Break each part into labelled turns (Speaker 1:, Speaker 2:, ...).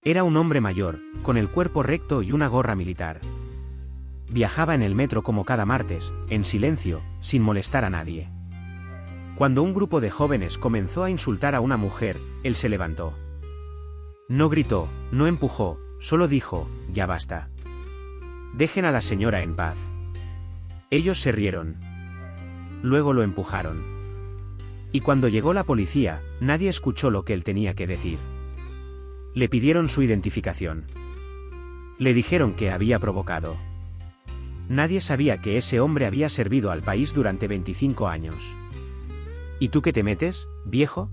Speaker 1: Era un hombre mayor, con el cuerpo recto y una gorra militar. Viajaba en el metro como cada martes, en silencio, sin molestar a nadie. Cuando un grupo de jóvenes comenzó a insultar a una mujer, él se levantó. No gritó, no empujó, solo dijo, ya basta. Dejen a la señora en paz. Ellos se rieron. Luego lo empujaron. Y cuando llegó la policía, nadie escuchó lo que él tenía que decir. Le pidieron su identificación. Le dijeron que había provocado. Nadie sabía que ese hombre había servido al país durante 25 años. ¿Y tú qué te metes, viejo?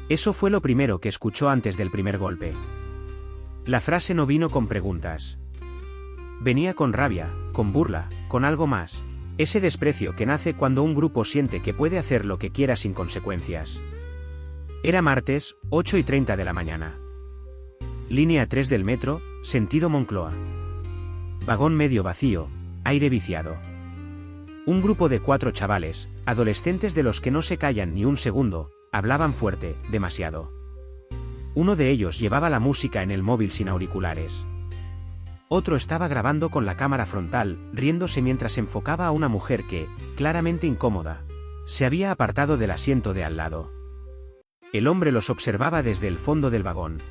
Speaker 1: Eso fue lo primero que escuchó antes del primer golpe. La frase no vino con preguntas. Venía con rabia, con burla, con algo más. Ese desprecio que nace cuando un grupo siente que puede hacer lo que quiera sin consecuencias. Era martes, 8:30 de la mañana. Línea 3 del metro, sentido Moncloa. Vagón medio vacío, aire viciado. Un grupo de 4 chavales, adolescentes de los que no se callan ni un segundo, hablaban fuerte, demasiado. Uno de ellos llevaba la música en el móvil sin auriculares. Otro estaba grabando con la cámara frontal, riéndose mientras enfocaba a una mujer que, claramente incómoda, se había apartado del asiento de al lado. El hombre los observaba desde el fondo del vagón.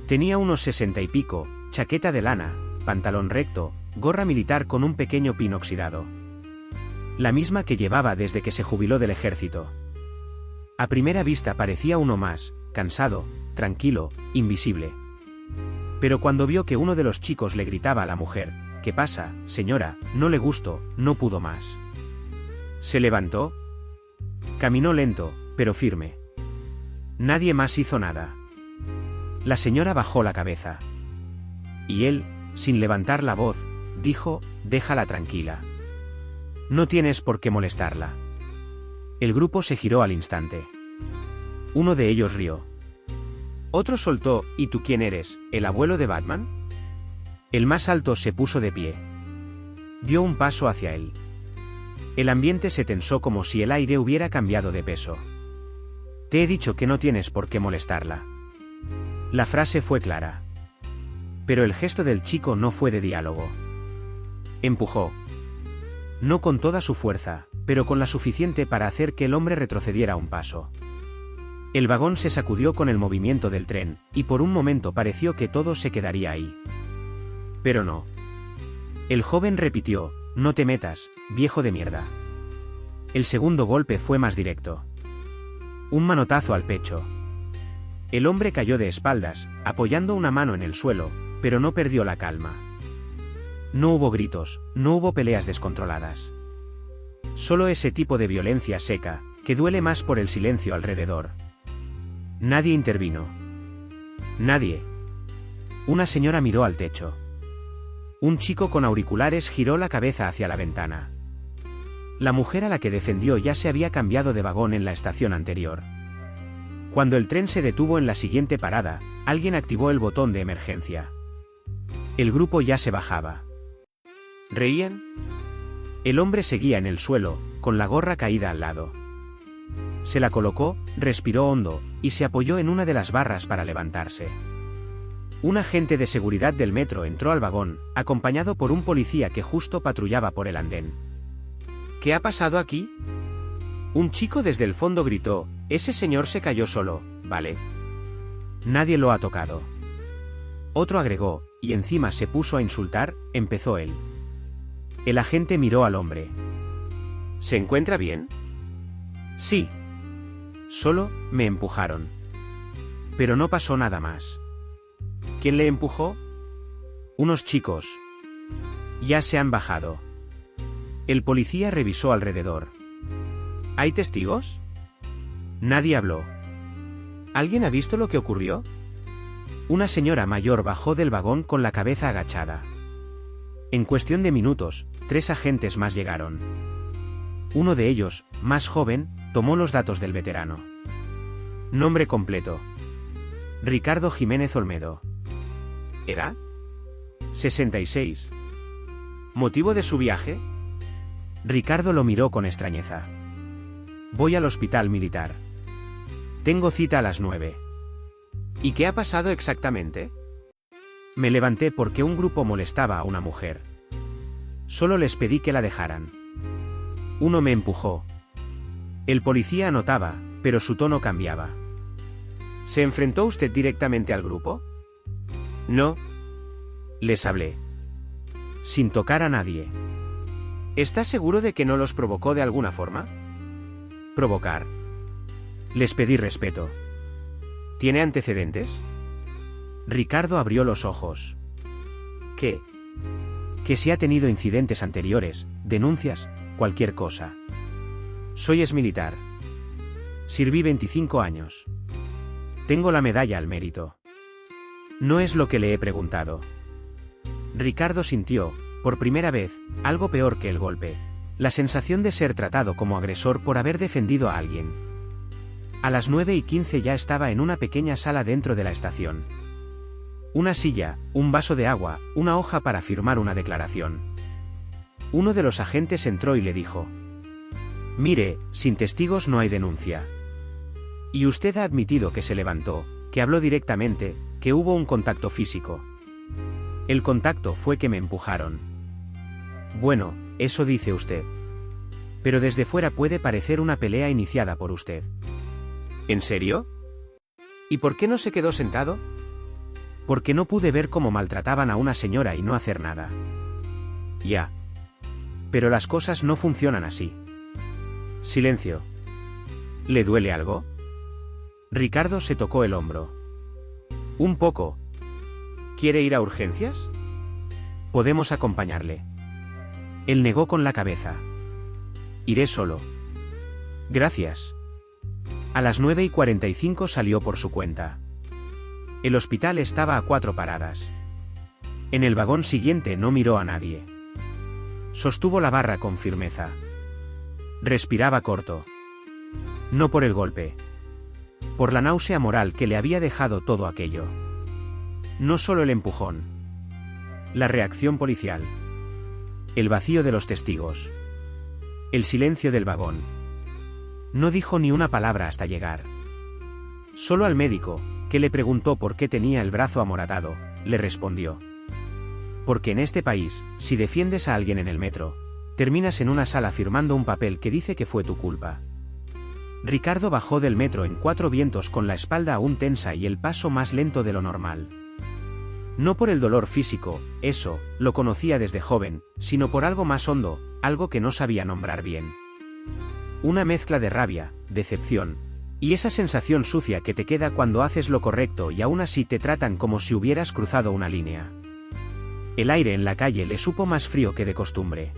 Speaker 1: Tenía unos 60 y pico, chaqueta de lana, pantalón recto, gorra militar con un pequeño pin oxidado. La misma que llevaba desde que se jubiló del ejército. A primera vista parecía uno más, cansado, tranquilo, invisible. Pero cuando vio que uno de los chicos le gritaba a la mujer, ¿qué pasa, señora? No le gustó, no pudo más. Se levantó. Caminó lento, pero firme. Nadie más hizo nada. La señora bajó la cabeza. Y él, sin levantar la voz, dijo, déjala tranquila. No tienes por qué molestarla. El grupo se giró al instante. Uno de ellos rió. Otro soltó, ¿y tú quién eres, el abuelo de Batman? El más alto se puso de pie. Dio un paso hacia él. El ambiente se tensó como si el aire hubiera cambiado de peso. Te he dicho que no tienes por qué molestarla. La frase fue clara. Pero el gesto del chico no fue de diálogo. Empujó. No con toda su fuerza, pero con la suficiente para hacer que el hombre retrocediera un paso. El vagón se sacudió con el movimiento del tren, y por un momento pareció que todo se quedaría ahí. Pero no. El joven repitió, no te metas, viejo de mierda. El segundo golpe fue más directo. Un manotazo al pecho. El hombre cayó de espaldas, apoyando una mano en el suelo, pero no perdió la calma. No hubo gritos, no hubo peleas descontroladas. Solo ese tipo de violencia seca, que duele más por el silencio alrededor. Nadie intervino. Nadie. Una señora miró al techo. Un chico con auriculares giró la cabeza hacia la ventana. La mujer a la que defendió ya se había cambiado de vagón en la estación anterior. Cuando el tren se detuvo en la siguiente parada, alguien activó el botón de emergencia. El grupo ya se bajaba. ¿Reían? El hombre seguía en el suelo, con la gorra caída al lado. Se la colocó, respiró hondo, y se apoyó en una de las barras para levantarse. Un agente de seguridad del metro entró al vagón, acompañado por un policía que justo patrullaba por el andén. ¿Qué ha pasado aquí? Un chico desde el fondo gritó, ese señor se cayó solo, ¿vale? Nadie lo ha tocado. Otro agregó, y encima se puso a insultar, empezó él. El agente miró al hombre. ¿Se encuentra bien? Sí. Solo, me empujaron. Pero no pasó nada más. ¿Quién le empujó? Unos chicos. Ya se han bajado. El policía revisó alrededor. ¿Hay testigos? Nadie habló. ¿Alguien ha visto lo que ocurrió? Una señora mayor bajó del vagón con la cabeza agachada. En cuestión de minutos, 3 agentes más llegaron. Uno de ellos, más joven, tomó los datos del veterano. Nombre completo. Ricardo Jiménez Olmedo. ¿Era? 66. ¿Motivo de su viaje? Ricardo lo miró con extrañeza. Voy al hospital militar. Tengo cita a las 9.
Speaker 2: ¿Y qué ha pasado exactamente?
Speaker 1: Me levanté porque un grupo molestaba a una mujer. Solo les pedí que la dejaran. Uno me empujó. El policía anotaba, pero su tono cambiaba.
Speaker 2: ¿Se enfrentó usted directamente al grupo?
Speaker 1: No. Les hablé. Sin tocar a nadie.
Speaker 2: ¿Está seguro de que no los provocó de alguna forma?
Speaker 1: Provocar. Les pedí respeto.
Speaker 2: ¿Tiene antecedentes?
Speaker 1: Ricardo abrió los ojos.
Speaker 2: ¿Qué?
Speaker 1: Que si ha tenido incidentes anteriores, denuncias, cualquier cosa. Soy exmilitar. Sirví 25 años. Tengo la medalla al mérito. No es lo que le he preguntado. Ricardo sintió, por primera vez, algo peor que el golpe. La sensación de ser tratado como agresor por haber defendido a alguien. A las 9:15 ya estaba en una pequeña sala dentro de la estación. Una silla, un vaso de agua, una hoja para firmar una declaración. Uno de los agentes entró y le dijo: «Mire, sin testigos no hay denuncia. Y usted ha admitido que se levantó, que habló directamente, que hubo un contacto físico». El contacto fue que me empujaron. Bueno, eso dice usted. Pero desde fuera puede parecer una pelea iniciada por usted.
Speaker 2: ¿En serio? ¿Y por qué no se quedó sentado?
Speaker 1: Porque no pude ver cómo maltrataban a una señora y no hacer nada.
Speaker 2: Ya.
Speaker 1: Pero las cosas no funcionan así. Silencio. ¿Le duele algo? Ricardo se tocó el hombro. Un poco.
Speaker 2: ¿Quiere ir a urgencias?
Speaker 1: Podemos acompañarle. Él negó con la cabeza. Iré solo. Gracias. A las 9:45 salió por su cuenta. El hospital estaba a 4 paradas. En el vagón siguiente no miró a nadie. Sostuvo la barra con firmeza. Respiraba corto. No por el golpe. Por la náusea moral que le había dejado todo aquello. No solo el empujón. La reacción policial. El vacío de los testigos. El silencio del vagón. No dijo ni una palabra hasta llegar. Solo al médico, que le preguntó por qué tenía el brazo amoratado, le respondió: «Porque en este país, si defiendes a alguien en el metro, terminas en una sala firmando un papel que dice que fue tu culpa». Ricardo bajó del metro en 4 vientos con la espalda aún tensa y el paso más lento de lo normal. No por el dolor físico, eso, lo conocía desde joven, sino por algo más hondo, algo que no sabía nombrar bien. Una mezcla de rabia, decepción, y esa sensación sucia que te queda cuando haces lo correcto y aún así te tratan como si hubieras cruzado una línea. El aire en la calle le supo más frío que de costumbre.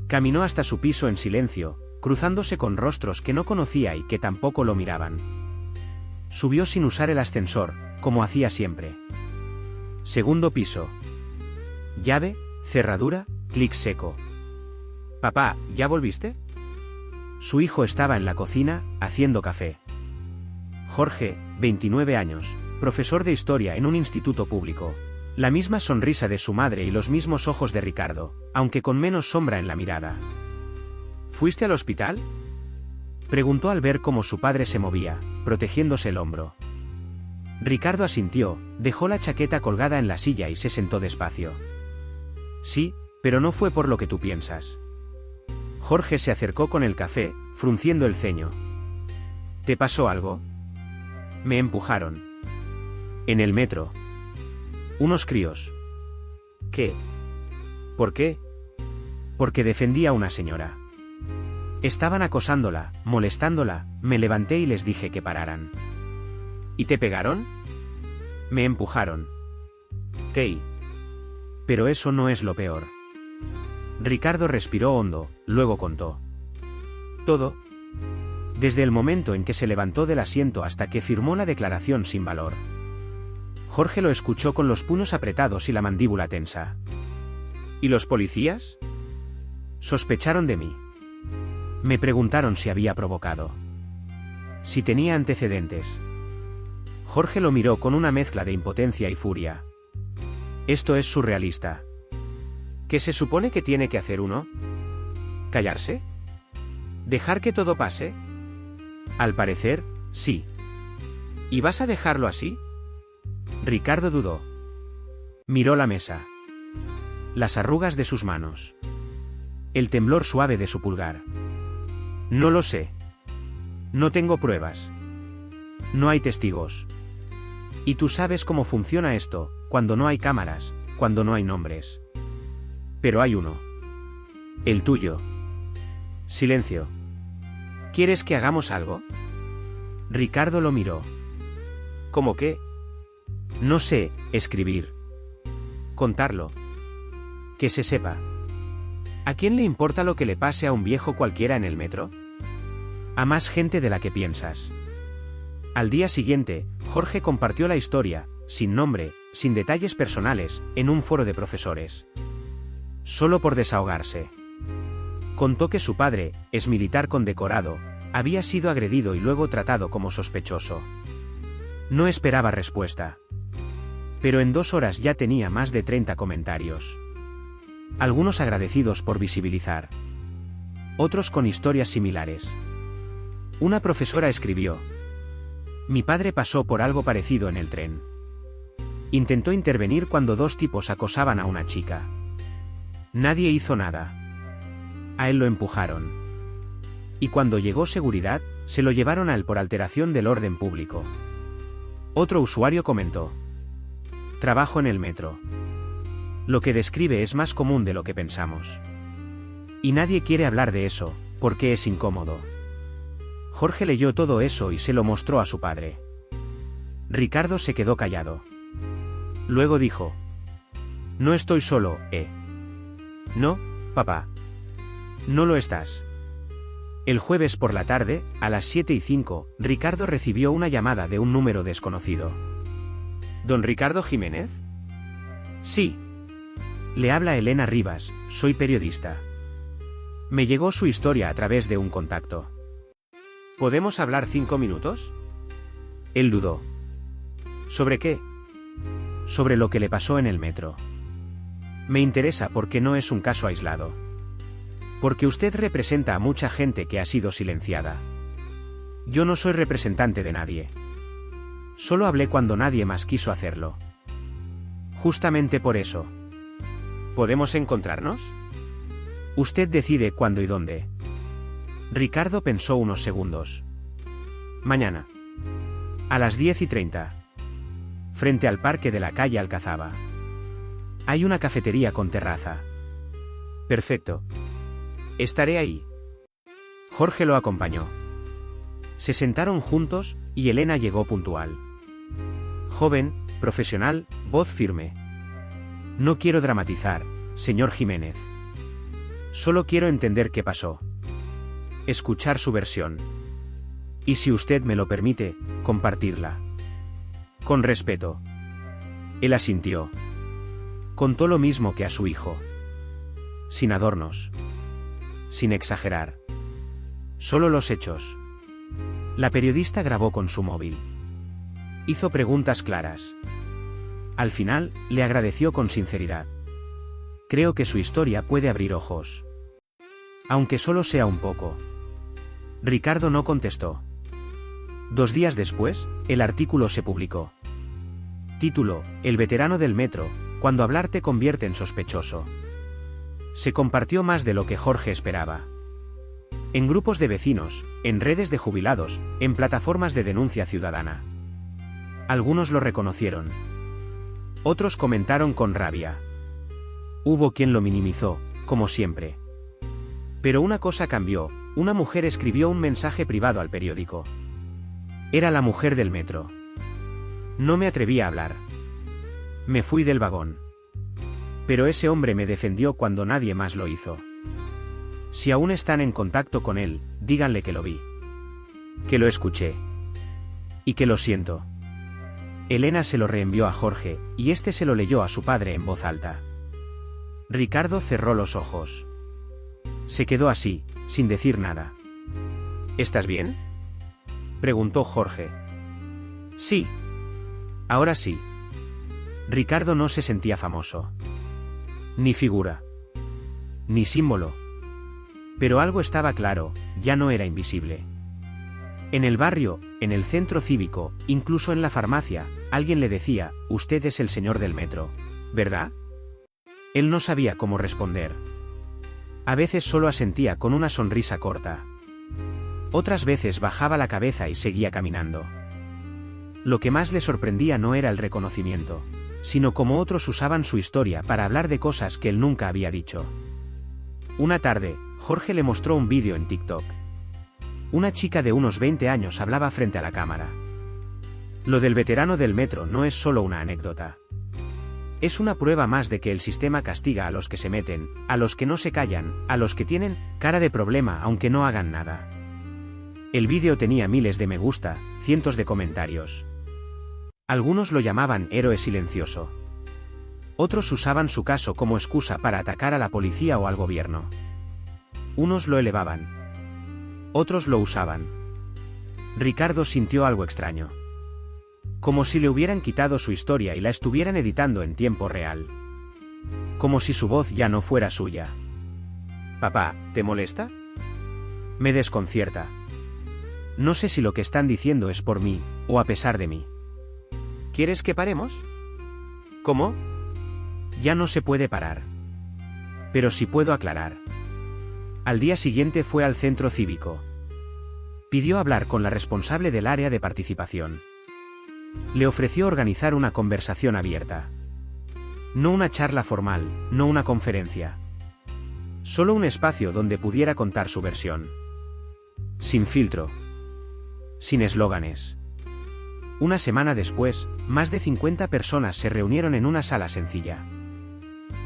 Speaker 1: Caminó hasta su piso en silencio, cruzándose con rostros que no conocía y que tampoco lo miraban. Subió sin usar el ascensor, como hacía siempre. Segundo piso. Llave, cerradura, clic seco.
Speaker 2: «Papá, ¿ya volviste?»
Speaker 1: Su hijo estaba en la cocina, haciendo café. Jorge, 29 años, profesor de historia en un instituto público. La misma sonrisa de su madre y los mismos ojos de Ricardo, aunque con menos sombra en la mirada.
Speaker 2: ¿Fuiste al hospital?,
Speaker 1: preguntó al ver cómo su padre se movía, protegiéndose el hombro. Ricardo asintió, dejó la chaqueta colgada en la silla y se sentó despacio. Sí, pero no fue por lo que tú piensas. Jorge se acercó con el café, frunciendo el ceño. ¿Te pasó algo? Me empujaron. En el metro. Unos críos.
Speaker 2: ¿Qué? ¿Por qué?
Speaker 1: Porque defendía a una señora. Estaban acosándola, molestándola, me levanté y les dije que pararan.
Speaker 2: ¿Y te pegaron?
Speaker 1: Me empujaron.
Speaker 2: ¿Qué?
Speaker 1: Pero eso no es lo peor. Ricardo respiró hondo, luego contó. Todo. Desde el momento en que se levantó del asiento hasta que firmó la declaración sin valor. Jorge lo escuchó con los puños apretados y la mandíbula tensa.
Speaker 2: ¿Y los policías?
Speaker 1: Sospecharon de mí. Me preguntaron si había provocado. Si tenía antecedentes. Jorge lo miró con una mezcla de impotencia y furia. Esto es surrealista.
Speaker 2: ¿Qué se supone que tiene que hacer uno? ¿Callarse? ¿Dejar que todo pase?
Speaker 1: Al parecer, sí.
Speaker 2: ¿Y vas a dejarlo así?
Speaker 1: Ricardo dudó. Miró la mesa. Las arrugas de sus manos. El temblor suave de su pulgar. No lo sé. No tengo pruebas. No hay testigos. Y tú sabes cómo funciona esto, cuando no hay cámaras, cuando no hay nombres. Pero hay uno. El tuyo. Silencio. ¿Quieres que hagamos algo? Ricardo lo miró.
Speaker 2: ¿Cómo qué?
Speaker 1: No sé, escribir. Contarlo. Que se sepa. ¿A quién le importa lo que le pase a un viejo cualquiera en el metro? A más gente de la que piensas. Al día siguiente, Jorge compartió la historia, sin nombre, sin detalles personales, en un foro de profesores. Solo por desahogarse. Contó que su padre, exmilitar condecorado, había sido agredido y luego tratado como sospechoso. No esperaba respuesta. Pero en 2 horas ya tenía más de 30 comentarios. Algunos agradecidos por visibilizar. Otros con historias similares. Una profesora escribió: mi padre pasó por algo parecido en el tren. Intentó intervenir cuando 2 tipos acosaban a una chica. Nadie hizo nada. A él lo empujaron. Y cuando llegó seguridad, se lo llevaron a él por alteración del orden público. Otro usuario comentó: trabajo en el metro. Lo que describe es más común de lo que pensamos. Y nadie quiere hablar de eso, porque es incómodo. Jorge leyó todo eso y se lo mostró a su padre. Ricardo se quedó callado. Luego dijo: no estoy solo, ¿eh? No, papá. No lo estás. El jueves por la tarde, a las 7:05, Ricardo recibió una llamada de un número desconocido.
Speaker 2: ¿Don Ricardo Jiménez?
Speaker 1: Sí. Le habla Elena Rivas, soy periodista. Me llegó su historia a través de un contacto.
Speaker 2: ¿Podemos hablar 5 minutos?
Speaker 1: Él dudó. ¿Sobre qué? Sobre lo que le pasó en el metro. Me interesa porque no es un caso aislado. Porque usted representa a mucha gente que ha sido silenciada. Yo no soy representante de nadie. Solo hablé cuando nadie más quiso hacerlo. Justamente por eso.
Speaker 2: ¿Podemos encontrarnos?
Speaker 1: Usted decide cuándo y dónde. Ricardo pensó unos segundos. Mañana. A las 10:30. Frente al parque de la calle Alcazaba. Hay una cafetería con terraza.
Speaker 2: Perfecto. Estaré ahí.
Speaker 1: Jorge lo acompañó. Se sentaron juntos, y Elena llegó puntual. Joven, profesional, voz firme. No quiero dramatizar, señor Jiménez. Solo quiero entender qué pasó. Escuchar su versión. Y si usted me lo permite, compartirla. Con respeto. Él asintió. Contó lo mismo que a su hijo. Sin adornos. Sin exagerar. Solo los hechos. La periodista grabó con su móvil. Hizo preguntas claras. Al final, le agradeció con sinceridad. Creo que su historia puede abrir ojos. Aunque solo sea un poco. Ricardo no contestó. 2 días después, el artículo se publicó. Título: El veterano del metro, cuando hablar te convierte en sospechoso. Se compartió más de lo que Jorge esperaba. En grupos de vecinos, en redes de jubilados, en plataformas de denuncia ciudadana. Algunos lo reconocieron. Otros comentaron con rabia. Hubo quien lo minimizó, como siempre. Pero una cosa cambió, una mujer escribió un mensaje privado al periódico. Era la mujer del metro. No me atreví a hablar. Me fui del vagón. Pero ese hombre me defendió cuando nadie más lo hizo. Si aún están en contacto con él, díganle que lo vi. Que lo escuché. Y que lo siento. Elena se lo reenvió a Jorge, y este se lo leyó a su padre en voz alta. Ricardo cerró los ojos. Se quedó así, sin decir nada.
Speaker 2: ¿Estás bien?
Speaker 1: Preguntó Jorge. Sí. Ahora sí. Ricardo no se sentía famoso. Ni figura. Ni símbolo. Pero algo estaba claro, ya no era invisible. En el barrio, en el centro cívico, incluso en la farmacia, alguien le decía, usted es el señor del metro, ¿verdad? Él no sabía cómo responder. A veces solo asentía con una sonrisa corta. Otras veces bajaba la cabeza y seguía caminando. Lo que más le sorprendía no era el reconocimiento, sino cómo otros usaban su historia para hablar de cosas que él nunca había dicho. Una tarde, Jorge le mostró un vídeo en TikTok. Una chica de unos 20 años hablaba frente a la cámara. Lo del veterano del metro no es solo una anécdota. Es una prueba más de que el sistema castiga a los que se meten, a los que no se callan, a los que tienen cara de problema aunque no hagan nada. El vídeo tenía miles de me gusta, cientos de comentarios. Algunos lo llamaban héroe silencioso. Otros usaban su caso como excusa para atacar a la policía o al gobierno. Unos lo elevaban. Otros lo usaban. Ricardo sintió algo extraño. Como si le hubieran quitado su historia y la estuvieran editando en tiempo real. Como si su voz ya no fuera suya.
Speaker 2: Papá, ¿te molesta?
Speaker 1: Me desconcierta. No sé si lo que están diciendo es por mí, o a pesar de mí.
Speaker 2: ¿Quieres que paremos? ¿Cómo?
Speaker 1: Ya no se puede parar. Pero sí puedo aclarar. Al día siguiente fue al centro cívico. Pidió hablar con la responsable del área de participación. Le ofreció organizar una conversación abierta. No una charla formal, no una conferencia. Solo un espacio donde pudiera contar su versión. Sin filtro. Sin eslóganes. Una semana después, más de 50 personas se reunieron en una sala sencilla.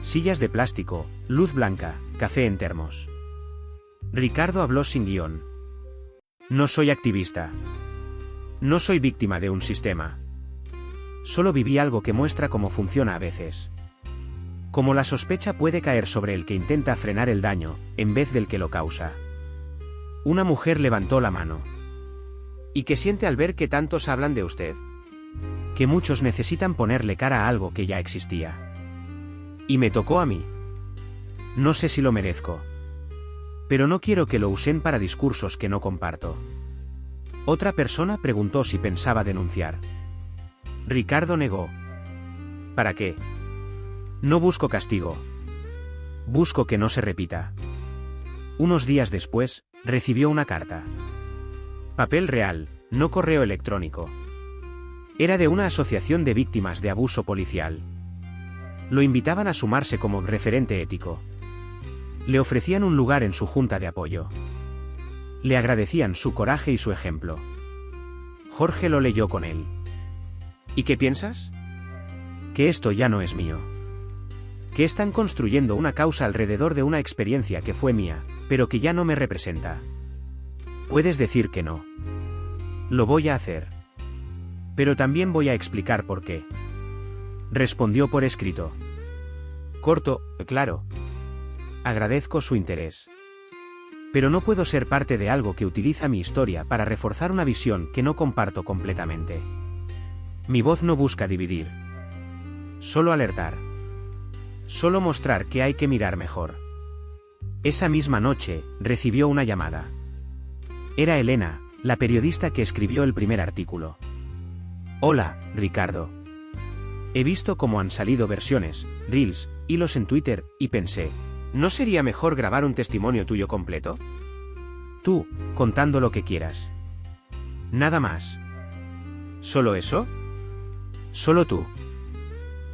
Speaker 1: Sillas de plástico, luz blanca, café en termos. Ricardo habló sin guión. No soy activista. No soy víctima de un sistema. Solo viví algo que muestra cómo funciona a veces. Cómo la sospecha puede caer sobre el que intenta frenar el daño, en vez del que lo causa. Una mujer levantó la mano.
Speaker 2: ¿Y qué siente al ver que tantos hablan de usted?
Speaker 1: Que muchos necesitan ponerle cara a algo que ya existía. Y me tocó a mí. No sé si lo merezco. Pero no quiero que lo usen para discursos que no comparto. Otra persona preguntó si pensaba denunciar. Ricardo negó. ¿Para qué? No busco castigo. Busco que no se repita. Unos días después, recibió una carta. Papel real, no correo electrónico. Era de una asociación de víctimas de abuso policial. Lo invitaban a sumarse como referente ético. Le ofrecían un lugar en su junta de apoyo. Le agradecían su coraje y su ejemplo. Jorge lo leyó con él.
Speaker 2: ¿Y qué piensas?
Speaker 1: Que esto ya no es mío. Que están construyendo una causa alrededor de una experiencia que fue mía, pero que ya no me representa. Puedes decir que no. Lo voy a hacer. Pero también voy a explicar por qué. Respondió por escrito. Corto, claro. Agradezco su interés. Pero no puedo ser parte de algo que utiliza mi historia para reforzar una visión que no comparto completamente. Mi voz no busca dividir. Solo alertar. Solo mostrar que hay que mirar mejor. Esa misma noche, recibió una llamada. Era Elena, la periodista que escribió el primer artículo. Hola, Ricardo. He visto cómo han salido versiones, reels, hilos en Twitter, y pensé,
Speaker 2: ¿no sería mejor grabar un testimonio tuyo completo?
Speaker 1: Tú, contando lo que quieras. Nada más.
Speaker 2: ¿Solo eso?
Speaker 1: Solo tú.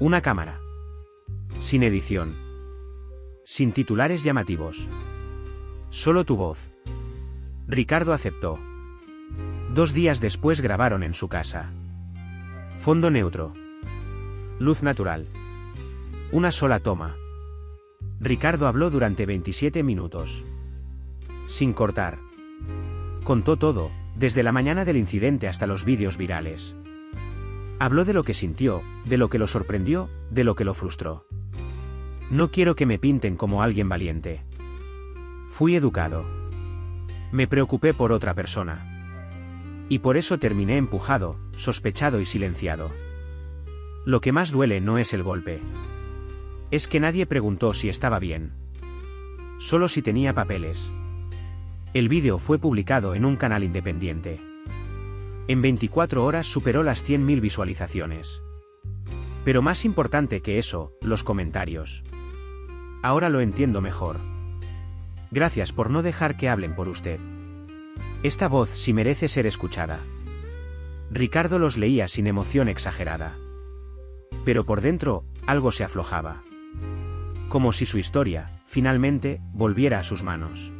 Speaker 1: Una cámara. Sin edición. Sin titulares llamativos. Solo tu voz. Ricardo aceptó. 2 días después grabaron en su casa. Fondo neutro. Luz natural. Una sola toma. Ricardo habló durante 27 minutos. Sin cortar. Contó todo, desde la mañana del incidente hasta los vídeos virales. Habló de lo que sintió, de lo que lo sorprendió, de lo que lo frustró. No quiero que me pinten como alguien valiente. Fui educado. Me preocupé por otra persona. Y por eso terminé empujado, sospechado y silenciado. Lo que más duele no es el golpe. Es que nadie preguntó si estaba bien. Solo si tenía papeles. El vídeo fue publicado en un canal independiente. En 24 horas superó las 100.000 visualizaciones. Pero más importante que eso, los comentarios. Ahora lo entiendo mejor. Gracias por no dejar que hablen por usted. Esta voz sí merece ser escuchada. Ricardo los leía sin emoción exagerada. Pero por dentro, algo se aflojaba. Como si su historia, finalmente, volviera a sus manos.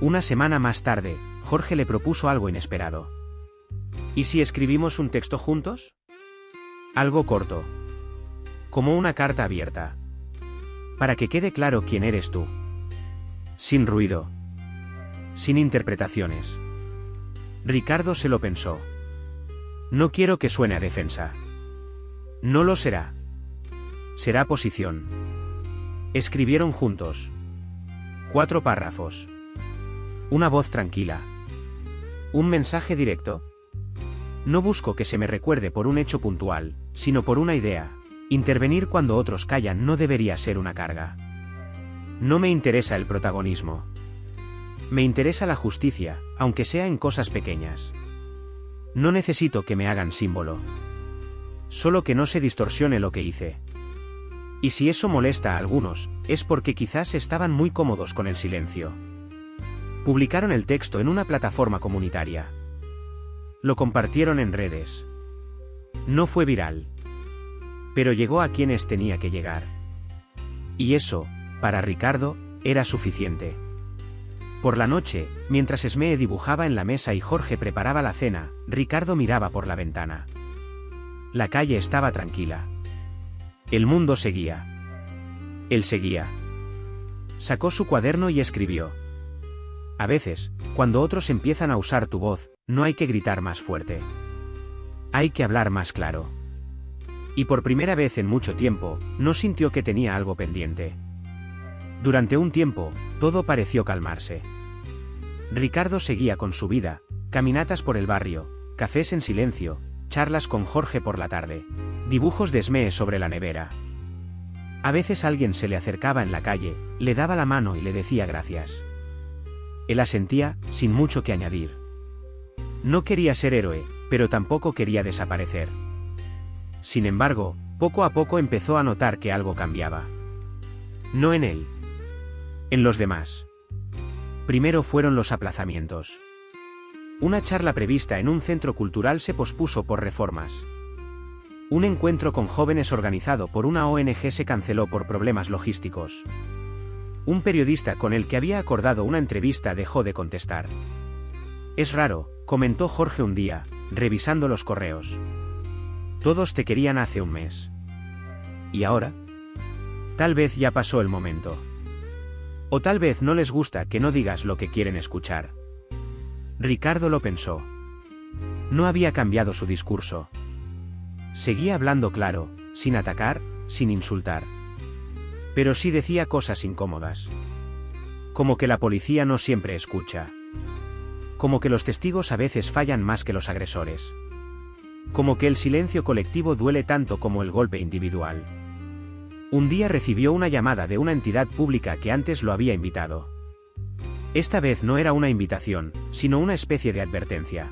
Speaker 1: Una semana más tarde, Jorge le propuso algo inesperado. ¿Y si escribimos un texto juntos? Algo corto. Como una carta abierta. Para que quede claro quién eres tú. Sin ruido. Sin interpretaciones. Ricardo se lo pensó. No quiero que suene a defensa. No lo será. Será posición. Escribieron juntos. 4 párrafos. Una voz tranquila. Un mensaje directo. No busco que se me recuerde por un hecho puntual, sino por una idea. Intervenir cuando otros callan no debería ser una carga. No me interesa el protagonismo. Me interesa la justicia, aunque sea en cosas pequeñas. No necesito que me hagan símbolo. Solo que no se distorsione lo que hice. Y si eso molesta a algunos, es porque quizás estaban muy cómodos con el silencio. Publicaron el texto en una plataforma comunitaria. Lo compartieron en redes. No fue viral. Pero llegó a quienes tenía que llegar. Y eso, para Ricardo, era suficiente. Por la noche, mientras Esmee dibujaba en la mesa y Jorge preparaba la cena, Ricardo miraba por la ventana. La calle estaba tranquila. El mundo seguía. Él seguía. Sacó su cuaderno y escribió. A veces, cuando otros empiezan a usar tu voz, no hay que gritar más fuerte. Hay que hablar más claro. Y por primera vez en mucho tiempo, no sintió que tenía algo pendiente. Durante un tiempo, todo pareció calmarse. Ricardo seguía con su vida, caminatas por el barrio, cafés en silencio, charlas con Jorge por la tarde, dibujos de Esmee sobre la nevera. A veces alguien se le acercaba en la calle, le daba la mano y le decía gracias. Él asentía, sin mucho que añadir. No quería ser héroe, pero tampoco quería desaparecer. Sin embargo, poco a poco empezó a notar que algo cambiaba. No en él. En los demás. Primero fueron los aplazamientos. Una charla prevista en un centro cultural se pospuso por reformas. Un encuentro con jóvenes organizado por una ONG se canceló por problemas logísticos. Un periodista con el que había acordado una entrevista dejó de contestar. Es raro, comentó Jorge un día, revisando los correos. Todos te querían hace un mes. ¿Y ahora? Tal vez ya pasó el momento. O tal vez no les gusta que no digas lo que quieren escuchar. Ricardo lo pensó. No había cambiado su discurso. Seguía hablando claro, sin atacar, sin insultar. Pero sí decía cosas incómodas. Como que la policía no siempre escucha. Como que los testigos a veces fallan más que los agresores. Como que el silencio colectivo duele tanto como el golpe individual. Un día recibió una llamada de una entidad pública que antes lo había invitado. Esta vez no era una invitación, sino una especie de advertencia.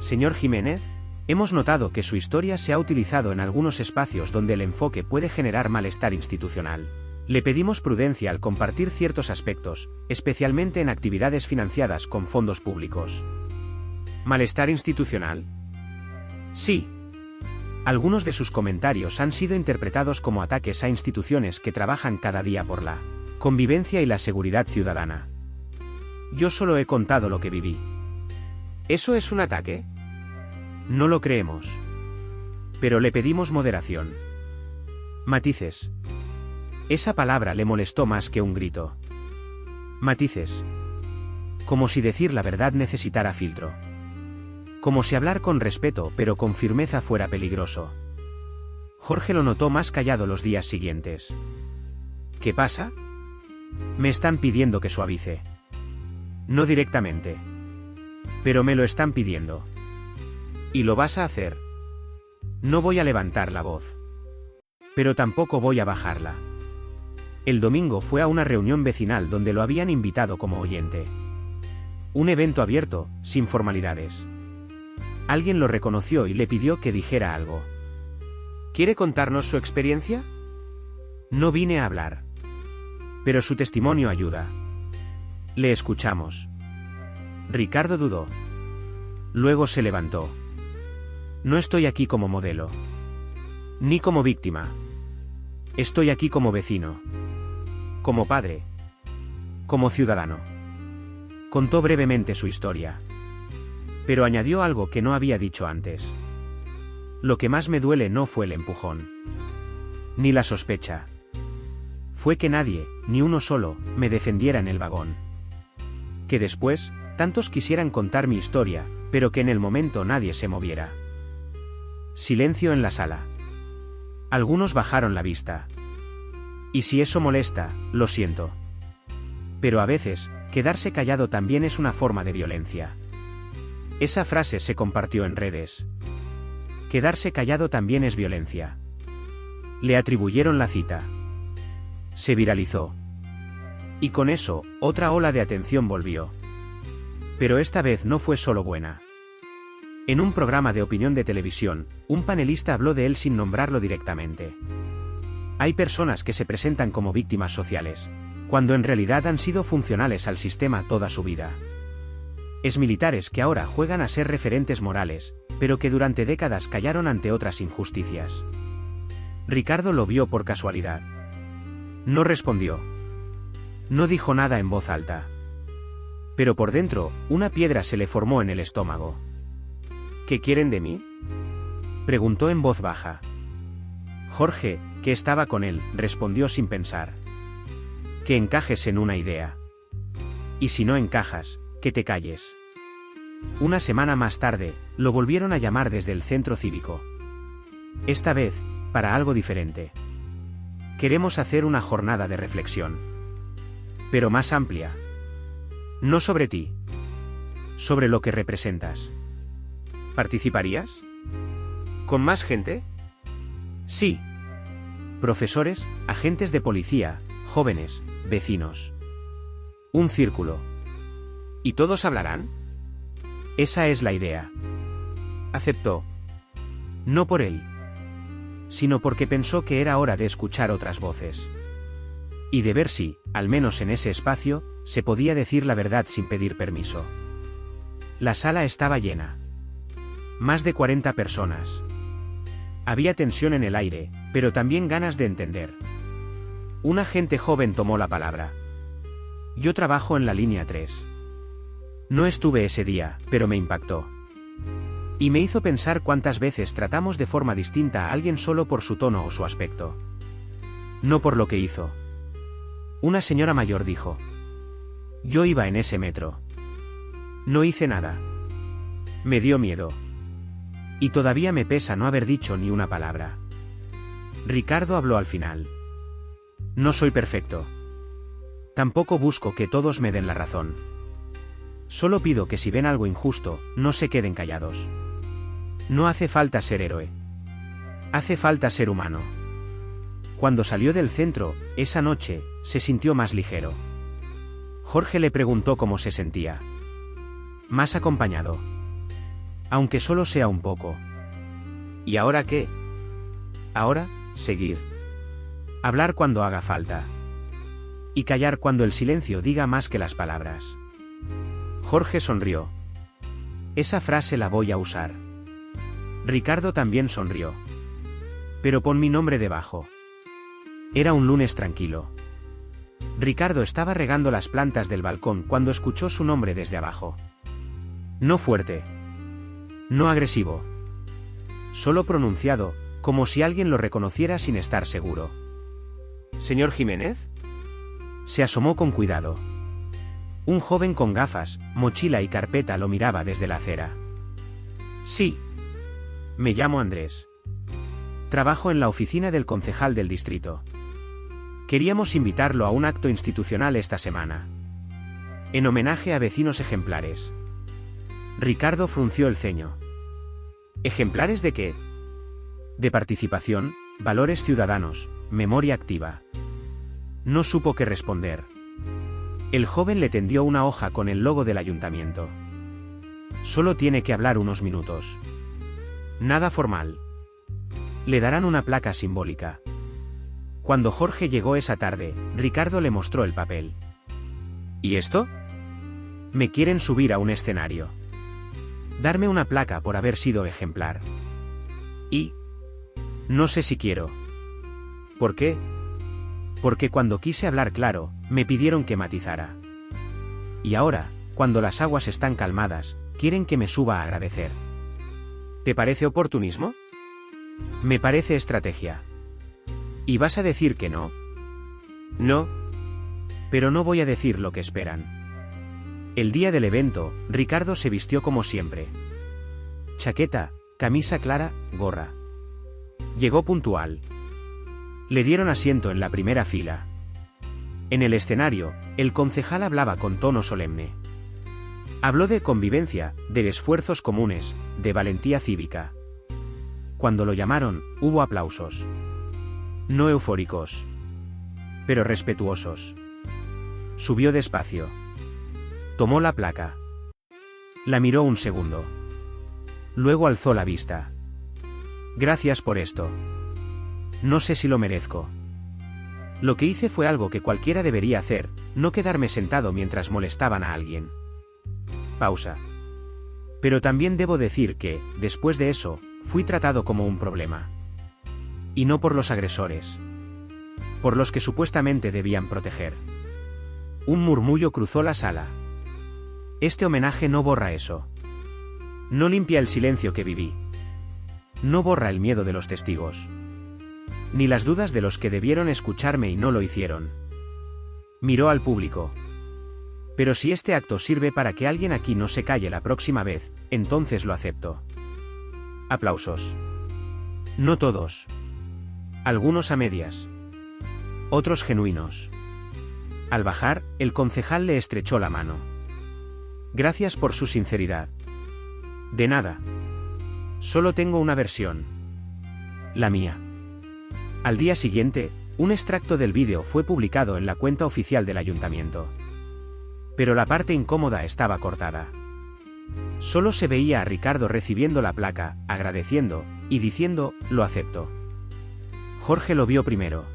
Speaker 1: Señor Jiménez, hemos notado que su historia se ha utilizado en algunos espacios donde el enfoque puede generar malestar institucional. Le pedimos prudencia al compartir ciertos aspectos, especialmente en actividades financiadas con fondos públicos. ¿Malestar institucional? Sí. Algunos de sus comentarios han sido interpretados como ataques a instituciones que trabajan cada día por la convivencia y la seguridad ciudadana. Yo solo he contado lo que viví. ¿Eso es un ataque? No lo creemos. Pero le pedimos moderación. Matices. Esa palabra le molestó más que un grito. Matices. Como si decir la verdad necesitara filtro. Como si hablar con respeto pero con firmeza fuera peligroso. Jorge lo notó más callado los días siguientes. ¿Qué pasa? Me están pidiendo que suavice. No directamente. Pero me lo están pidiendo. ¿Y lo vas a hacer? No voy a levantar la voz. Pero tampoco voy a bajarla. El domingo fue a una reunión vecinal donde lo habían invitado como oyente. Un evento abierto, sin formalidades. Alguien lo reconoció y le pidió que dijera algo.
Speaker 2: ¿Quiere contarnos su experiencia?
Speaker 1: No vine a hablar. Pero su testimonio ayuda. Le escuchamos. Ricardo dudó. Luego se levantó. No estoy aquí como modelo. Ni como víctima. Estoy aquí como vecino. Como padre. Como ciudadano. Contó brevemente su historia. Pero añadió algo que no había dicho antes. Lo que más me duele no fue el empujón. Ni la sospecha. Fue que nadie, ni uno solo, me defendiera en el vagón. Que después, tantos quisieran contar mi historia, pero que en el momento nadie se moviera. Silencio en la sala. Algunos bajaron la vista. Y si eso molesta, lo siento. Pero a veces, quedarse callado también es una forma de violencia. Esa frase se compartió en redes. Quedarse callado también es violencia. Le atribuyeron la cita. Se viralizó. Y con eso, otra ola de atención volvió. Pero esta vez no fue solo buena. En un programa de opinión de televisión, un panelista habló de él sin nombrarlo directamente. Hay personas que se presentan como víctimas sociales, cuando en realidad han sido funcionales al sistema toda su vida. Exmilitares que ahora juegan a ser referentes morales, pero que durante décadas callaron ante otras injusticias. Ricardo lo vio por casualidad. No respondió. No dijo nada en voz alta. Pero por dentro, una piedra se le formó en el estómago. ¿Qué quieren de mí?, preguntó en voz baja. Jorge, que estaba con él, respondió sin pensar. Que encajes en una idea. Y si no encajas, que te calles. Una semana más tarde, lo volvieron a llamar desde el centro cívico. Esta vez, para algo diferente. Queremos hacer una jornada de reflexión. Pero más amplia. No sobre ti. Sobre lo que representas.
Speaker 2: ¿Participarías? ¿Con más gente?
Speaker 1: Sí. Profesores, agentes de policía, jóvenes, vecinos. Un círculo.
Speaker 2: ¿Y todos hablarán?
Speaker 1: Esa es la idea.
Speaker 2: Aceptó.
Speaker 1: No por él, sino porque pensó que era hora de escuchar otras voces. Y de ver si, al menos en ese espacio, se podía decir la verdad sin pedir permiso. La sala estaba llena. Más de 40 personas. Había tensión en el aire, pero también ganas de entender. Un agente joven tomó la palabra. Yo trabajo en la línea 3. No estuve ese día, pero me impactó. Y me hizo pensar cuántas veces tratamos de forma distinta a alguien solo por su tono o su aspecto. No por lo que hizo. Una señora mayor dijo. Yo iba en ese metro. No hice nada. Me dio miedo. Y todavía me pesa no haber dicho ni una palabra. Ricardo habló al final. No soy perfecto. Tampoco busco que todos me den la razón. Solo pido que si ven algo injusto, no se queden callados. No hace falta ser héroe. Hace falta ser humano. Cuando salió del centro, esa noche, se sintió más ligero. Jorge le preguntó cómo se sentía. Más acompañado. Aunque solo sea un poco.
Speaker 2: ¿Y ahora qué?
Speaker 1: Ahora, seguir. Hablar cuando haga falta. Y callar cuando el silencio diga más que las palabras. Jorge sonrió. Esa frase la voy a usar. Ricardo también sonrió. Pero pon mi nombre debajo. Era un lunes tranquilo. Ricardo estaba regando las plantas del balcón cuando escuchó su nombre desde abajo. No fuerte. No agresivo. Solo pronunciado, como si alguien lo reconociera sin estar seguro.
Speaker 2: ¿Señor Jiménez?
Speaker 1: Se asomó con cuidado. Un joven con gafas, mochila y carpeta lo miraba desde la acera. Sí. Me llamo Andrés. Trabajo en la oficina del concejal del distrito. Queríamos invitarlo a un acto institucional esta semana. En homenaje a vecinos ejemplares. Ricardo frunció el ceño. ¿Ejemplares de qué? De participación, valores ciudadanos, memoria activa. No supo qué responder. El joven le tendió una hoja con el logo del ayuntamiento. Solo tiene que hablar unos minutos. Nada formal. Le darán una placa simbólica. Cuando Jorge llegó esa tarde, Ricardo le mostró el papel.
Speaker 2: ¿Y esto?
Speaker 1: Me quieren subir a un escenario. Darme una placa por haber sido ejemplar.
Speaker 2: ¿Y?
Speaker 1: No sé si quiero.
Speaker 2: ¿Por qué?
Speaker 1: Porque cuando quise hablar claro, me pidieron que matizara. Y ahora, cuando las aguas están calmadas, quieren que me suba a agradecer.
Speaker 2: ¿Te parece oportunismo?
Speaker 1: Me parece estrategia.
Speaker 2: ¿Y vas a decir que no?
Speaker 1: No. Pero no voy a decir lo que esperan. El día del evento, Ricardo se vistió como siempre. Chaqueta, camisa clara, gorra. Llegó puntual. Le dieron asiento en la primera fila. En el escenario, el concejal hablaba con tono solemne. Habló de convivencia, de esfuerzos comunes, de valentía cívica. Cuando lo llamaron, hubo aplausos. No eufóricos, pero respetuosos. Subió despacio. Tomó la placa. La miró un segundo. Luego alzó la vista. Gracias por esto. No sé si lo merezco. Lo que hice fue algo que cualquiera debería hacer, no quedarme sentado mientras molestaban a alguien. Pausa. Pero también debo decir que, después de eso, fui tratado como un problema. Y no por los agresores. Por los que supuestamente debían proteger. Un murmullo cruzó la sala. Este homenaje no borra eso. No limpia el silencio que viví. No borra el miedo de los testigos. Ni las dudas de los que debieron escucharme y no lo hicieron. Miró al público. Pero si este acto sirve para que alguien aquí no se calle la próxima vez, entonces lo acepto. Aplausos. No todos. Algunos a medias. Otros genuinos. Al bajar, el concejal le estrechó la mano. Gracias por su sinceridad. De nada. Solo tengo una versión. La mía. Al día siguiente, un extracto del vídeo fue publicado en la cuenta oficial del ayuntamiento. Pero la parte incómoda estaba cortada. Solo se veía a Ricardo recibiendo la placa, agradeciendo, y diciendo, lo acepto. Jorge lo vio primero.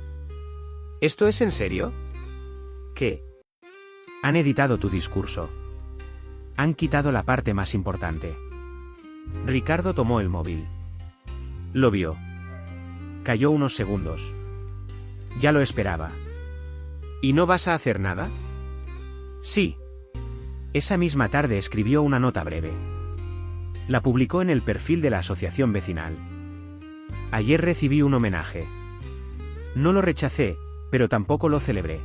Speaker 2: ¿Esto es en serio?
Speaker 1: ¿Qué? Han editado tu discurso. Han quitado la parte más importante. Ricardo tomó el móvil. Lo vio. Calló unos segundos. Ya lo esperaba.
Speaker 2: ¿Y no vas a hacer nada?
Speaker 1: Sí. Esa misma tarde escribió una nota breve. La publicó en el perfil de la asociación vecinal. Ayer recibí un homenaje. No lo rechacé, pero tampoco lo celebré.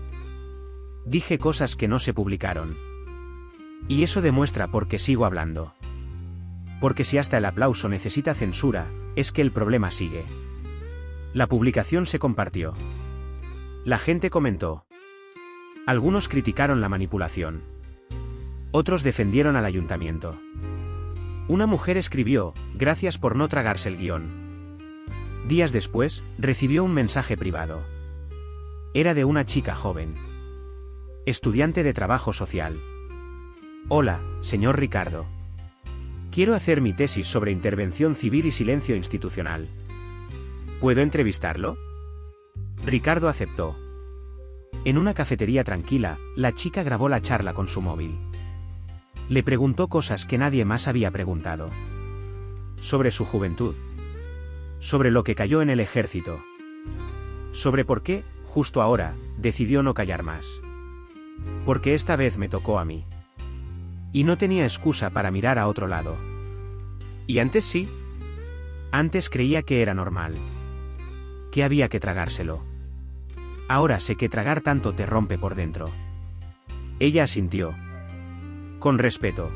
Speaker 1: Dije cosas que no se publicaron. Y eso demuestra por qué sigo hablando. Porque si hasta el aplauso necesita censura, es que el problema sigue. La publicación se compartió. La gente comentó. Algunos criticaron la manipulación. Otros defendieron al ayuntamiento. Una mujer escribió, gracias por no tragarse el guión. Días después, recibió un mensaje privado. Era de una chica joven. Estudiante de trabajo social. Hola, señor Ricardo. Quiero hacer mi tesis sobre intervención civil y silencio institucional. ¿Puedo entrevistarlo? Ricardo aceptó. En una cafetería tranquila, la chica grabó la charla con su móvil. Le preguntó cosas que nadie más había preguntado. Sobre su juventud. Sobre lo que cayó en el ejército. Sobre por qué, justo ahora, decidió no callar más. Porque esta vez me tocó a mí. Y no tenía excusa para mirar a otro lado.
Speaker 2: ¿Y antes sí?
Speaker 1: Antes creía que era normal. Que había que tragárselo. Ahora sé que tragar tanto te rompe por dentro. Ella asintió. Con respeto.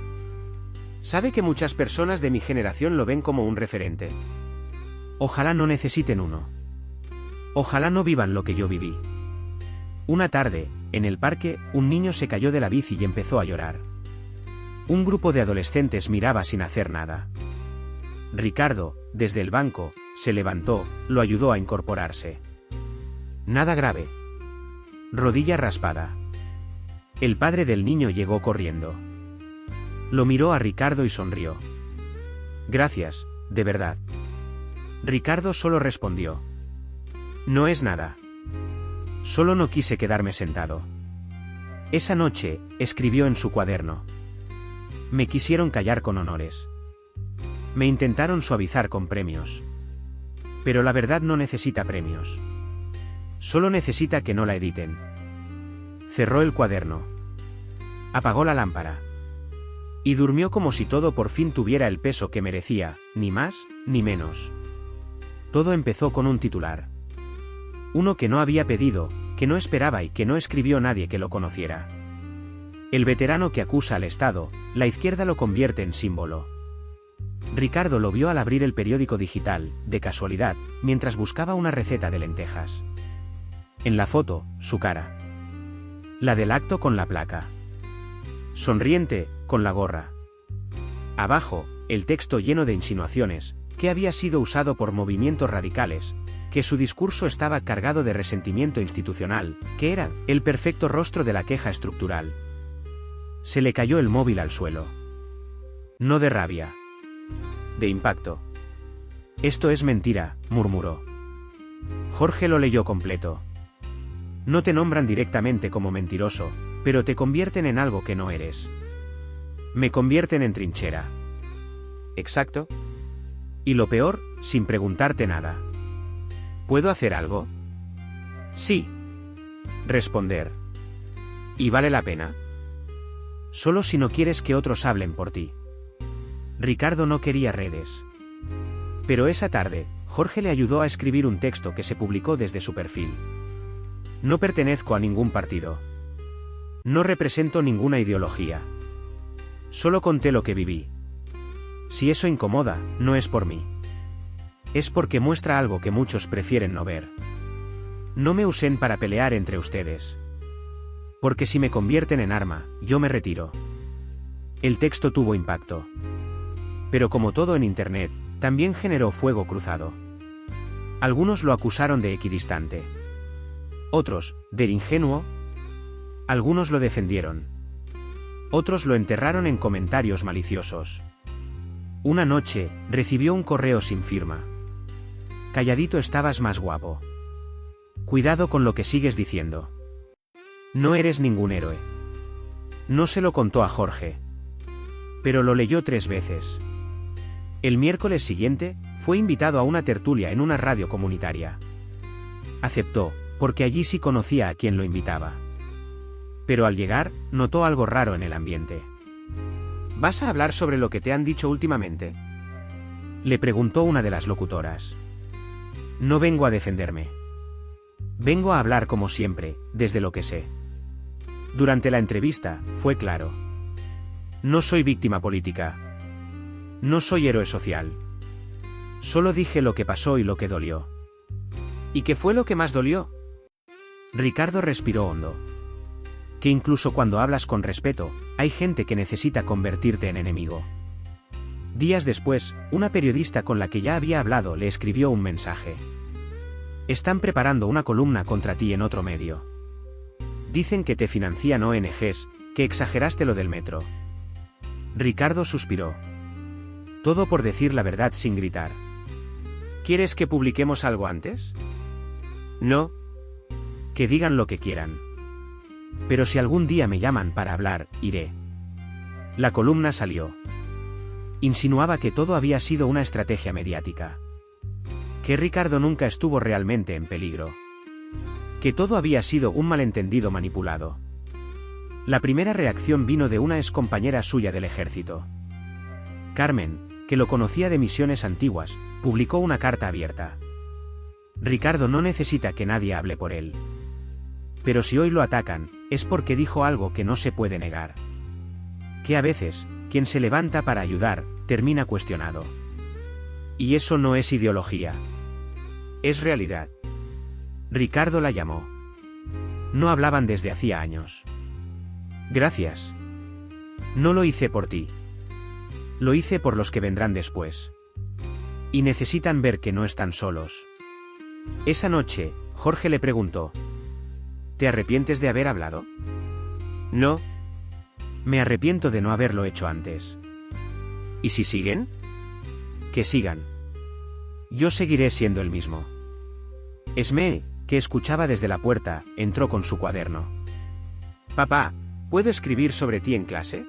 Speaker 2: Sabe que muchas personas de mi generación lo ven como un referente.
Speaker 1: Ojalá no necesiten uno. Ojalá no vivan lo que yo viví. Una tarde, en el parque, un niño se cayó de la bici y empezó a llorar. Un grupo de adolescentes miraba sin hacer nada. Ricardo, desde el banco, se levantó, lo ayudó a incorporarse. Nada grave. Rodilla raspada. El padre del niño llegó corriendo. Lo miró a Ricardo y sonrió. Gracias, de verdad. Ricardo solo respondió. No es nada. Solo no quise quedarme sentado. Esa noche, escribió en su cuaderno. Me quisieron callar con honores. Me intentaron suavizar con premios. Pero la verdad no necesita premios. Solo necesita que no la editen. Cerró el cuaderno. Apagó la lámpara. Y durmió como si todo por fin tuviera el peso que merecía, ni más, ni menos. Todo empezó con un titular. Uno que no había pedido, que no esperaba y que no escribió nadie que lo conociera. El veterano que acusa al Estado, la izquierda lo convierte en símbolo. Ricardo lo vio al abrir el periódico digital, de casualidad, mientras buscaba una receta de lentejas. En la foto, su cara. La del acto con la placa. Sonriente, con la gorra. Abajo, el texto lleno de insinuaciones, que había sido usado por movimientos radicales, que su discurso estaba cargado de resentimiento institucional, que era el perfecto rostro de la queja estructural. Se le cayó el móvil al suelo. No de rabia. De impacto. Esto es mentira, murmuró. Jorge lo leyó completo. No te nombran directamente como mentiroso, pero te convierten en algo que no eres. Me convierten en trinchera.
Speaker 2: Exacto.
Speaker 1: Y lo peor, sin preguntarte nada. ¿Puedo hacer algo? Sí. Responder. ¿Y vale la pena? Solo si no quieres que otros hablen por ti. Ricardo no quería redes. Pero esa tarde, Jorge le ayudó a escribir un texto que se publicó desde su perfil. No pertenezco a ningún partido. No represento ninguna ideología. Solo conté lo que viví. Si eso incomoda, no es por mí. Es porque muestra algo que muchos prefieren no ver. No me usen para pelear entre ustedes. Porque si me convierten en arma, yo me retiro. El texto tuvo impacto. Pero como todo en Internet, también generó fuego cruzado. Algunos lo acusaron de equidistante. Otros, de ingenuo. Algunos lo defendieron. Otros lo enterraron en comentarios maliciosos. Una noche, recibió un correo sin firma. Calladito estabas más guapo. Cuidado con lo que sigues diciendo. No eres ningún héroe. No se lo contó a Jorge. Pero lo leyó 3 veces. El miércoles siguiente, fue invitado a una tertulia en una radio comunitaria. Aceptó, porque allí sí conocía a quien lo invitaba. Pero al llegar, notó algo raro en el ambiente.
Speaker 2: ¿Vas a hablar sobre lo que te han dicho últimamente?
Speaker 1: Le preguntó una de las locutoras. No vengo a defenderme. Vengo a hablar como siempre, desde lo que sé. Durante la entrevista, fue claro. No soy víctima política. No soy héroe social. Solo dije lo que pasó y lo que dolió.
Speaker 2: ¿Y qué fue lo que más dolió?
Speaker 1: Ricardo respiró hondo. Que incluso cuando hablas con respeto, hay gente que necesita convertirte en enemigo. Días después, una periodista con la que ya había hablado le escribió un mensaje. Están preparando una columna contra ti en otro medio. Dicen que te financian ONGs, que exageraste lo del metro. Ricardo suspiró. Todo por decir la verdad sin gritar.
Speaker 2: ¿Quieres que publiquemos algo antes?
Speaker 1: No. Que digan lo que quieran. Pero si algún día me llaman para hablar, iré. La columna salió. Insinuaba que todo había sido una estrategia mediática. Que Ricardo nunca estuvo realmente en peligro. Que todo había sido un malentendido manipulado. La primera reacción vino de una excompañera suya del ejército. Carmen, que lo conocía de misiones antiguas, publicó una carta abierta. Ricardo no necesita que nadie hable por él. Pero si hoy lo atacan, es porque dijo algo que no se puede negar. Que a veces, quien se levanta para ayudar, termina cuestionado. Y eso no es ideología. Es realidad. Ricardo la llamó. No hablaban desde hacía años. Gracias. No lo hice por ti. Lo hice por los que vendrán después. Y necesitan ver que no están solos. Esa noche, Jorge le preguntó. ¿Te arrepientes de haber hablado?
Speaker 2: No.
Speaker 1: Me arrepiento de no haberlo hecho antes.
Speaker 2: ¿Y si siguen?
Speaker 1: Que sigan. Yo seguiré siendo el mismo. Esme, que escuchaba desde la puerta, entró con su cuaderno.
Speaker 2: Papá, ¿puedo escribir sobre ti en clase?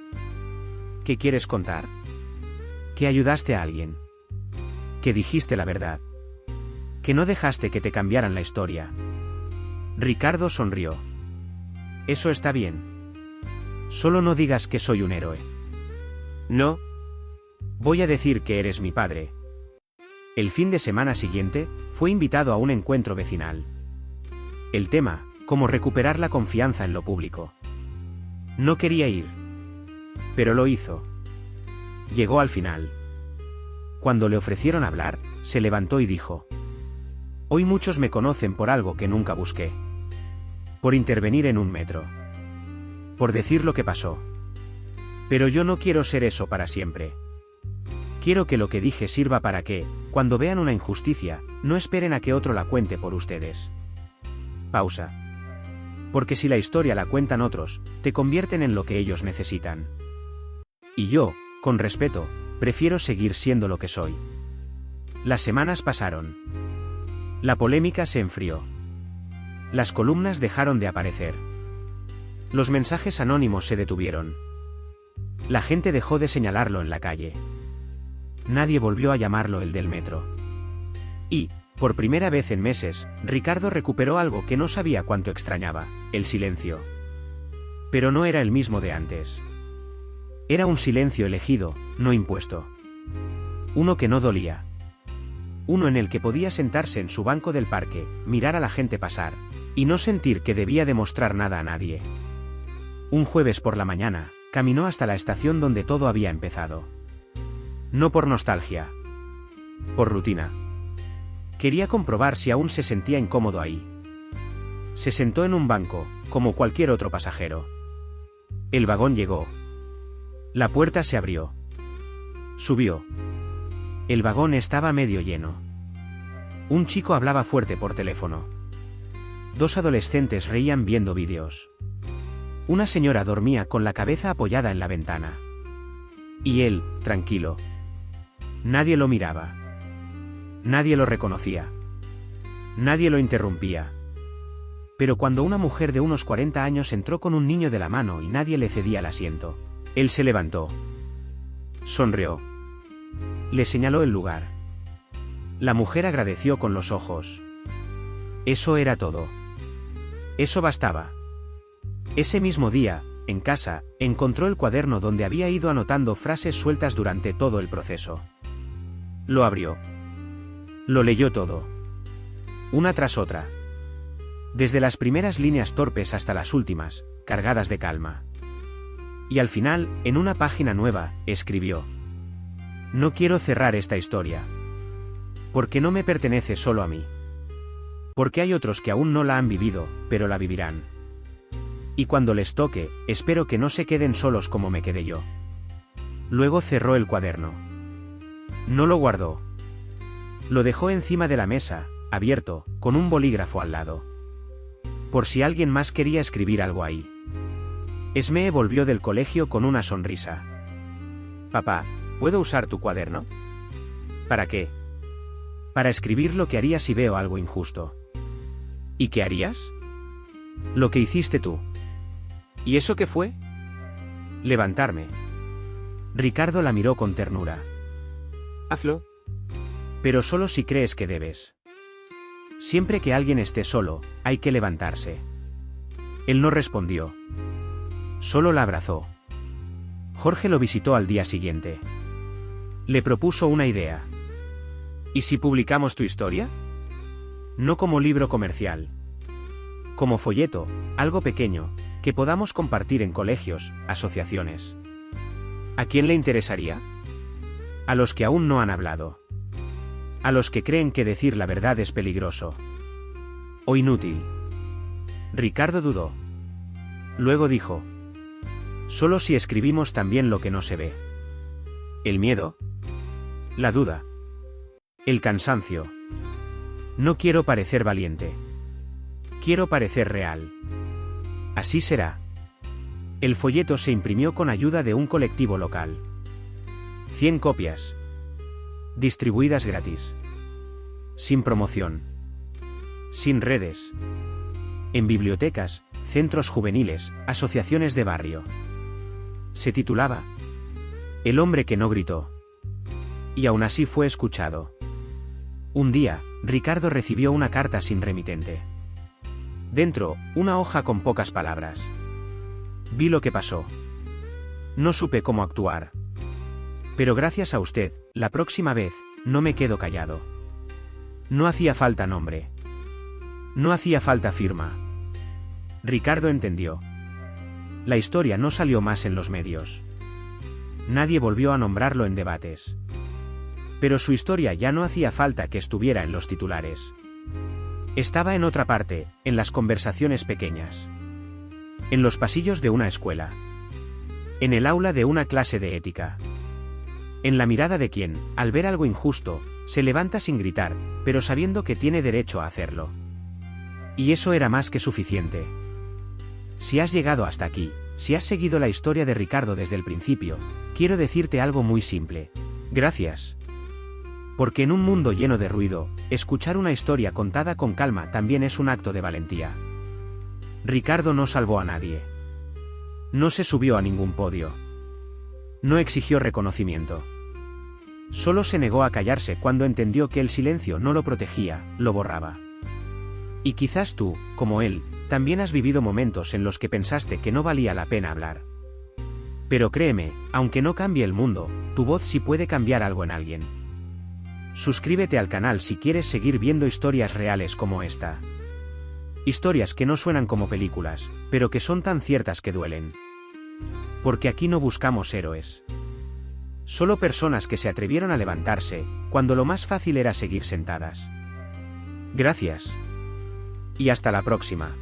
Speaker 1: ¿Qué quieres contar? Que ayudaste a alguien. Que dijiste la verdad. Que no dejaste que te cambiaran la historia. Ricardo sonrió. Eso está bien. Solo no digas que soy un héroe.
Speaker 2: No.
Speaker 1: Voy a decir que eres mi padre. El fin de semana siguiente, fue invitado a un encuentro vecinal. El tema, cómo recuperar la confianza en lo público. No quería ir. Pero lo hizo. Llegó al final. Cuando le ofrecieron hablar, se levantó y dijo: Hoy muchos me conocen por algo que nunca busqué. Por intervenir en un metro. Por decir lo que pasó. Pero yo no quiero ser eso para siempre. Quiero que lo que dije sirva para que, cuando vean una injusticia, no esperen a que otro la cuente por ustedes. Pausa. Porque si la historia la cuentan otros, te convierten en lo que ellos necesitan. Y yo, con respeto, prefiero seguir siendo lo que soy. Las semanas pasaron. La polémica se enfrió. Las columnas dejaron de aparecer. Los mensajes anónimos se detuvieron. La gente dejó de señalarlo en la calle. Nadie volvió a llamarlo el del metro. Y, por primera vez en meses, Ricardo recuperó algo que no sabía cuánto extrañaba: el silencio. Pero no era el mismo de antes. Era un silencio elegido, no impuesto. Uno que no dolía. Uno en el que podía sentarse en su banco del parque, mirar a la gente pasar, y no sentir que debía demostrar nada a nadie. Un jueves por la mañana, caminó hasta la estación donde todo había empezado. No por nostalgia. Por rutina. Quería comprobar si aún se sentía incómodo ahí. Se sentó en un banco, como cualquier otro pasajero. El vagón llegó. La puerta se abrió. Subió. El vagón estaba medio lleno. Un chico hablaba fuerte por teléfono. Dos adolescentes reían viendo vídeos. Una señora dormía con la cabeza apoyada en la ventana. Y él, tranquilo. Nadie lo miraba. Nadie lo reconocía. Nadie lo interrumpía. Pero cuando una mujer de unos 40 años entró con un niño de la mano y nadie le cedía el asiento, él se levantó. Sonrió. Le señaló el lugar. La mujer agradeció con los ojos. Eso era todo. Eso bastaba. Ese mismo día, en casa, encontró el cuaderno donde había ido anotando frases sueltas durante todo el proceso. Lo abrió. Lo leyó todo. Una tras otra. Desde las primeras líneas torpes hasta las últimas, cargadas de calma. Y al final, en una página nueva, escribió: No quiero cerrar esta historia. Porque no me pertenece solo a mí. Porque hay otros que aún no la han vivido, pero la vivirán. Y cuando les toque, espero que no se queden solos como me quedé yo. Luego cerró el cuaderno. No lo guardó. Lo dejó encima de la mesa, abierto, con un bolígrafo al lado. Por si alguien más quería escribir algo ahí. Esme volvió del colegio con una sonrisa. Papá, ¿puedo usar tu cuaderno? ¿Para qué? Para escribir lo que haría si veo algo injusto. ¿Y qué harías? Lo que hiciste tú.
Speaker 2: ¿Y eso qué fue?
Speaker 1: Levantarme. Ricardo la miró con ternura.
Speaker 2: Hazlo.
Speaker 1: Pero solo si crees que debes. Siempre que alguien esté solo, hay que levantarse. Él no respondió. Solo la abrazó. Jorge lo visitó al día siguiente. Le propuso una idea.
Speaker 2: ¿Y si publicamos tu historia?
Speaker 1: No como libro comercial. Como folleto, algo pequeño, que podamos compartir en colegios, asociaciones.
Speaker 2: ¿A quién le interesaría?
Speaker 1: A los que aún no han hablado. A los que creen que decir la verdad es peligroso. O inútil. Ricardo dudó. Luego dijo: Solo si escribimos también lo que no se ve. ¿El miedo? La duda. El cansancio. No quiero parecer valiente. Quiero parecer real. Así será. El folleto se imprimió con ayuda de un colectivo local. 100 copias. Distribuidas gratis. Sin promoción. Sin redes. En bibliotecas, centros juveniles, asociaciones de barrio. Se titulaba El hombre que no gritó. Y aún así fue escuchado. Un día, Ricardo recibió una carta sin remitente. Dentro, una hoja con pocas palabras. Vi lo que pasó. No supe cómo actuar. Pero gracias a usted, la próxima vez, no me quedo callado. No hacía falta nombre. No hacía falta firma. Ricardo entendió. La historia no salió más en los medios. Nadie volvió a nombrarlo en debates. Pero su historia ya no hacía falta que estuviera en los titulares. Estaba en otra parte, en las conversaciones pequeñas. En los pasillos de una escuela. En el aula de una clase de ética. En la mirada de quien, al ver algo injusto, se levanta sin gritar, pero sabiendo que tiene derecho a hacerlo. Y eso era más que suficiente. Si has llegado hasta aquí, si has seguido la historia de Ricardo desde el principio, quiero decirte algo muy simple. Gracias. Porque en un mundo lleno de ruido, escuchar una historia contada con calma también es un acto de valentía. Ricardo no salvó a nadie. No se subió a ningún podio. No exigió reconocimiento. Solo se negó a callarse cuando entendió que el silencio no lo protegía, lo borraba. Y quizás tú, como él, también has vivido momentos en los que pensaste que no valía la pena hablar. Pero créeme, aunque no cambie el mundo, tu voz sí puede cambiar algo en alguien. Suscríbete al canal si quieres seguir viendo historias reales como esta. Historias que no suenan como películas, pero que son tan ciertas que duelen. Porque aquí no buscamos héroes. Solo personas que se atrevieron a levantarse, cuando lo más fácil era seguir sentadas. Gracias. Y hasta la próxima.